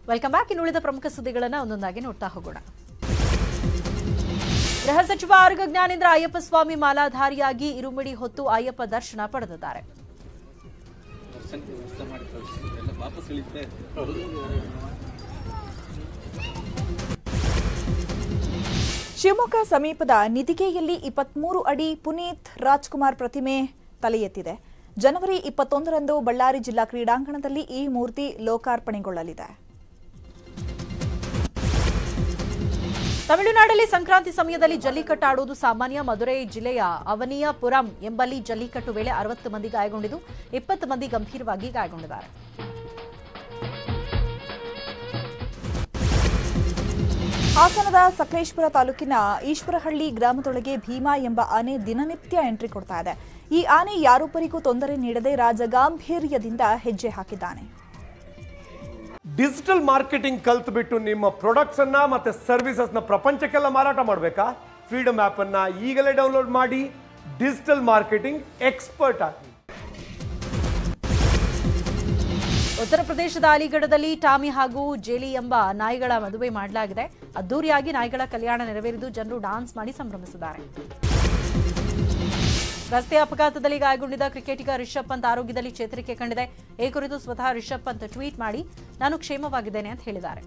Welcome back. ಇನ್ನು ಉಳಿದ ಪ್ರಮುಖ ಸುದ್ದಿಗಳನ್ನು ಒಂದೊಂದಾಗಿ ನೋಡ್ತಾ ಹೋಗೋಣ. ಗೃಹ ಸಚಿವ ಆರ್ಗ ಜ್ಞಾನೇಂದ್ರ ಅಯ್ಯಪ್ಪ ಸ್ವಾಮಿ ಮಾಲಾಧಾರಿಯಾಗಿ ಇರುಮುಡಿ ಹೊತ್ತು ಅಯ್ಯಪ್ಪ ದರ್ಶನ ಪಡೆದಿದ್ದಾರೆ. ಶಿವಮೊಗ್ಗ ಸಮೀಪದ ನಿಧಿಗೆಯಲ್ಲಿ 23 ಅಡಿ ಪುನೀತ್ ರಾಜ್ಕುಮಾರ್ ಪ್ರತಿಮೆ ತಲೆ ಎತ್ತಿದೆ. ಜನವರಿ 21ರಂದು ಬಳ್ಳಾರಿ ಜಿಲ್ಲಾ ಕ್ರೀಡಾಂಗಣದಲ್ಲಿ ಈ ಮೂರ್ತಿ ಲೋಕಾರ್ಪಣೆಗೊಳ್ಳಲಿದೆ. ತಮಿಳುನಾಡಲ್ಲಿ ಸಂಕ್ರಾಂತಿ ಸಮಯದಲ್ಲಿ ಜಲ್ಲಿಕಟ್ಟು ಆಡುವುದು ಸಾಮಾನ್ಯ. ಮದುರೈ ಜಿಲ್ಲೆಯ ಅವನಿಯಪುರಂ ಎಂಬಲ್ಲಿ ಜಲ್ಲಿಕಟ್ಟು ವೇಳೆ 60 ಮಂದಿ ಗಾಯಗೊಂಡಿದ್ದು 20 ಮಂದಿ ಗಂಭೀರವಾಗಿ ಗಾಯಗೊಂಡಿದ್ದಾರೆ. ಹಾಸನದ ಸಕಲೇಶಪುರ ತಾಲೂಕಿನ ಈಶ್ವರಹಳ್ಳಿ ಗ್ರಾಮದೊಳಗೆ ಭೀಮಾ ಎಂಬ ಆನೆ ದಿನನಿತ್ಯ ಎಂಟ್ರಿ ಕೊಡ್ತಾ ಇದೆ. ಈ ಆನೆ ಯಾರೊಬ್ಬರಿಗೂ ತೊಂದರೆ ನೀಡದೆ ರಾಜಗಾಂಭೀರ್ಯದಿಂದ ಹೆಜ್ಜೆ ಹಾಕಿದ್ದಾನೆ. ಡಿಜಿಟಲ್ ಮಾರ್ಕೆಟಿಂಗ್ ಕಲ್ತ್ಬಿಟ್ಟು ನಿಮ್ಮ ಪ್ರಾಡಕ್ಟ್ಸ್ ಅನ್ನ ಮತ್ತೆ ಸರ್ವಿಸಸ್ ನ ಪ್ರಪಂಚಕ್ಕೆಲ್ಲ ಮಾರಾಟ ಮಾಡಬೇಕಾ? ಫ್ರೀಡಮ್ ಆಪ್ ಅನ್ನ ಈಗಲೇ ಡೌನ್ಲೋಡ್ ಮಾಡಿ ಡಿಜಿಟಲ್ ಮಾರ್ಕೆಟಿಂಗ್ ಎಕ್ಸ್ಪರ್ಟ್ ಆಗಿ. ಉತ್ತರ ಪ್ರದೇಶದ ಅಲಿಗಢದಲ್ಲಿ ಟಾಮಿ ಹಾಗೂ ಜೇಲಿ ಎಂಬ ನಾಯಿಗಳ ಮದುವೆ ಮಾಡಲಾಗಿದೆ. ಅದ್ದೂರಿಯಾಗಿ ನಾಯಿಗಳ ಕಲ್ಯಾಣ ನೆರವೇರಿದ್ದು ಜನರು ಡಾನ್ಸ್ ಮಾಡಿ ಸಂಭ್ರಮಿಸಿದ್ದಾರೆ. ರಸ್ತೆ ಅಪಘಾತದಲ್ಲಿ ಗಾಯಗೊಂಡಿದ್ದ ಕ್ರಿಕೆಟಿಗ ರಿಷಬ್ ಪಂತ್ ಆರೋಗ್ಯದಲ್ಲಿ ಚೇತರಿಕೆ ಕಂಡಿದೆ. ಈ ಕುರಿತು ಸ್ವತಃ ರಿಷಬ್ ಪಂತ್ ಟ್ವೀಟ್ ಮಾಡಿ ನಾನು ಕ್ಷೇಮವಾಗಿದ್ದೇನೆ ಅಂತ ಹೇಳಿದ್ದಾರೆ.